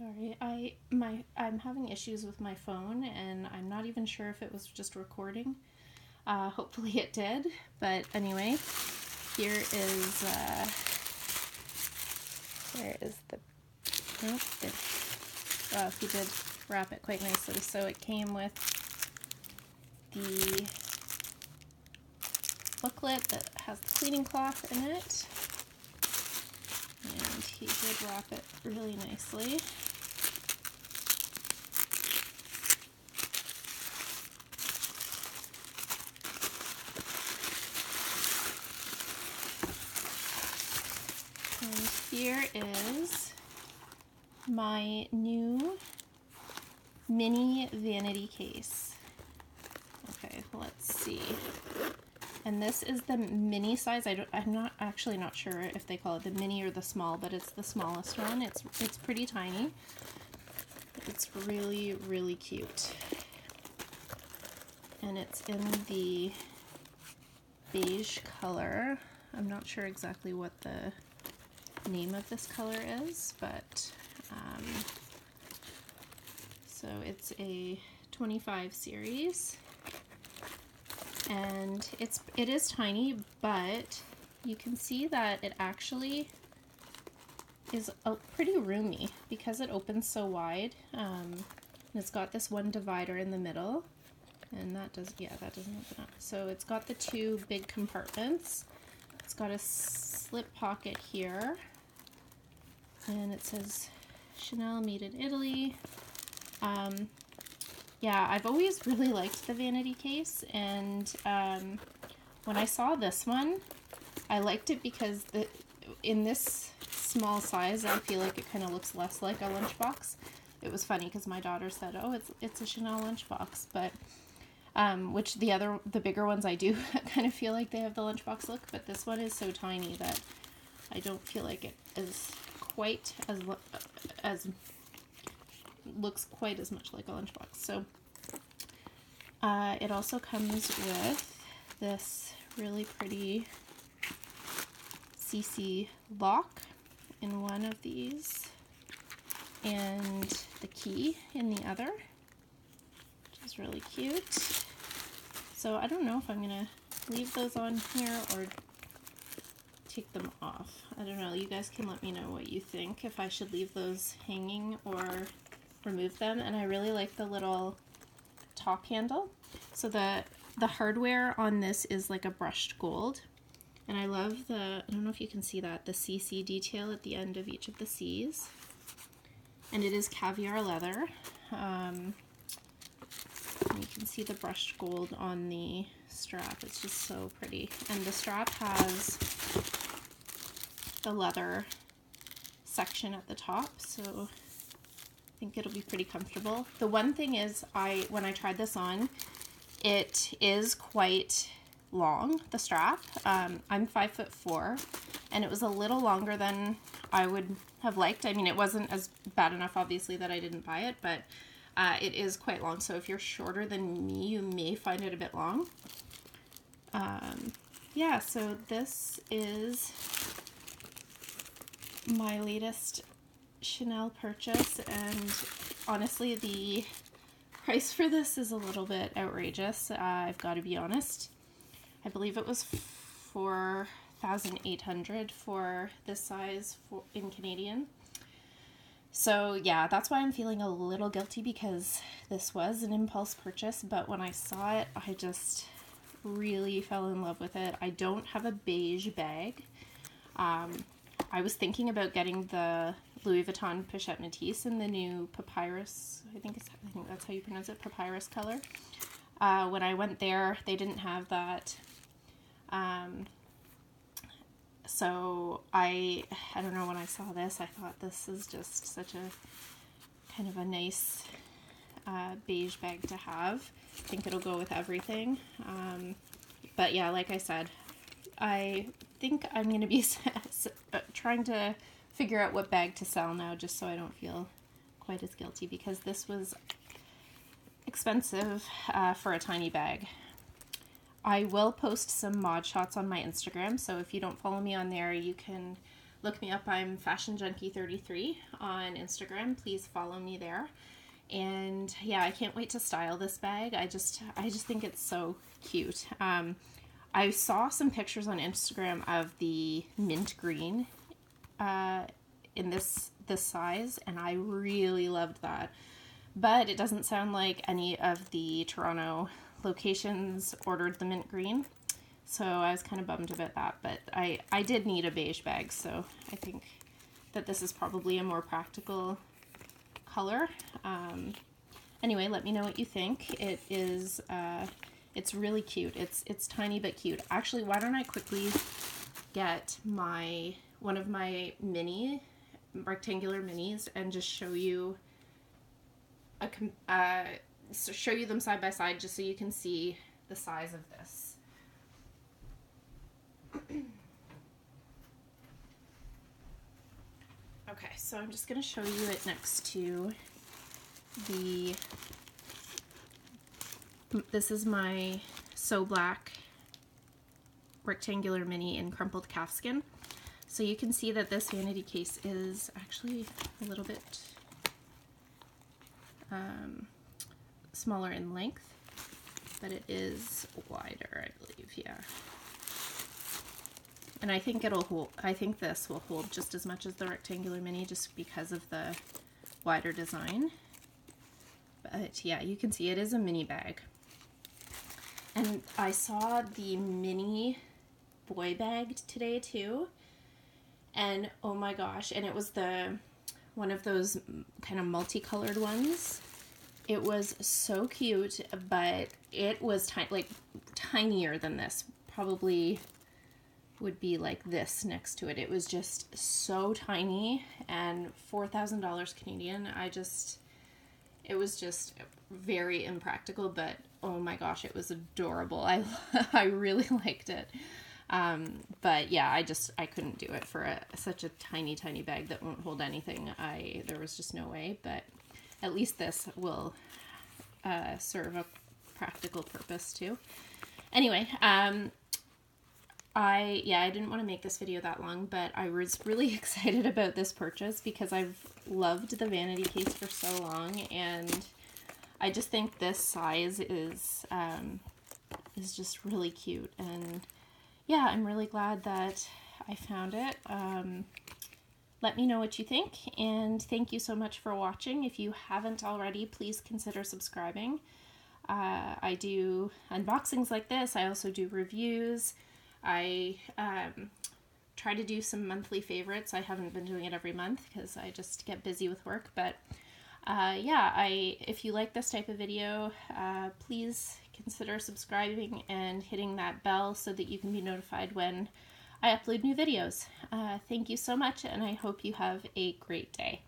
Sorry, I'm having issues with my phone, and I'm not even sure if it was just recording. Hopefully it did, but anyway, here is where is the nope, he did wrap it quite nicely. So it came with the booklet that has the cleaning cloth in it, and he did wrap it really nicely. And here is my new mini vanity case. Okay, let's see. And this is the mini size. I'm not actually not sure if they call it the mini or the small, but it's the smallest one. It's pretty tiny. It's really, really cute. And it's in the beige color. I'm not sure exactly what the name of this color is, but so it's a 25 series, and it is tiny, but you can see that it actually is pretty roomy because it opens so wide. And it's got this one divider in the middle, and that doesn't open up. So it's got the two big compartments. It's got a slip pocket here, and it says Chanel made in Italy. Yeah, I've always really liked the vanity case, and when I saw this one, I liked it because in this small size, I feel like it kind of looks less like a lunchbox. It was funny because my daughter said, "Oh, it's a Chanel lunchbox," but which the bigger ones I do kind of feel like they have the lunchbox look, but this one is so tiny that I don't feel like it is quite as looks quite as much like a lunchbox. So it also comes with this really pretty CC lock in one of these, and the key in the other, which is really cute. So I don't know if I'm gonna leave those on here or take them off. I don't know. You guys can let me know what you think, if I should leave those hanging or remove them. And I really like the little top handle. So the hardware on this is like a brushed gold, and I love I don't know if you can see that, the CC detail at the end of each of the C's, and it is caviar leather. You can see the brushed gold on the strap. It's just so pretty, and the strap has the leather section at the top, so I think it'll be pretty comfortable. The one thing is, when I tried this on, it is quite long, the strap. I'm 5'4", and it was a little longer than I would have liked. I mean, it wasn't as bad enough, obviously, that I didn't buy it, but it is quite long. So if you're shorter than me, you may find it a bit long. Yeah, so this is my latest Chanel purchase, and honestly the price for this is a little bit outrageous. I've got to be honest. I believe it was $4,800 for this size in Canadian. So yeah, that's why I'm feeling a little guilty, because this was an impulse purchase, but when I saw it, I just really fell in love with it. I don't have a beige bag. I was thinking about getting the Louis Vuitton Pochette Métis in the new papyrus, I think that's how you pronounce it, papyrus color. When I went there, they didn't have that. So I don't know, when I saw this, I thought this is just such a kind of a nice beige bag to have. I think it'll go with everything. But yeah, like I said, I think I'm going to be trying to figure out what bag to sell now, just so I don't feel quite as guilty, because this was expensive for a tiny bag. I will post some mod shots on my Instagram, so if you don't follow me on there, you can look me up. I'm Fashion Junkie 33 on Instagram. Please follow me there. And yeah, I can't wait to style this bag. I just think it's so cute. I saw some pictures on Instagram of the mint green in this size, and I really loved that. But it doesn't sound like any of the Toronto locations ordered the mint green, so I was kind of bummed about that. But I did need a beige bag, so I think that this is probably a more practical color. Anyway, let me know what you think. It is it's really cute. It's tiny but cute. Actually, why don't I quickly get one of my mini rectangular minis and just show you show you them side by side, just so you can see the size of this. Okay, so I'm just going to show you it next to this is my So Black rectangular mini in crumpled calfskin. So you can see that this vanity case is actually a little bit smaller in length, but it is wider, I believe, yeah. And I think it'll hold, I think this will hold just as much as the rectangular mini, just because of the wider design. But yeah, you can see it is a mini bag. And I saw the mini boy bag today too, and oh my gosh, and it was one of those kind of multicolored ones. It was so cute, but it was tinier than this. Probably would be like this next to it. It was just so tiny, and $4,000 Canadian. It was just very impractical, but oh my gosh, it was adorable. I really liked it. But yeah, I couldn't do it for such a tiny bag that won't hold anything. There was just no way, but at least this will serve a practical purpose too. Anyway, I didn't want to make this video that long, but I was really excited about this purchase because I've loved the vanity case for so long, and I just think this size is just really cute. And yeah, I'm really glad that I found it. Let me know what you think, and thank you so much for watching. If you haven't already, please consider subscribing. I do unboxings like this. I also do reviews. I try to do some monthly favorites. I haven't been doing it every month because I just get busy with work, but yeah, if you like this type of video, please consider subscribing and hitting that bell so that you can be notified when I upload new videos. Thank you so much, and I hope you have a great day.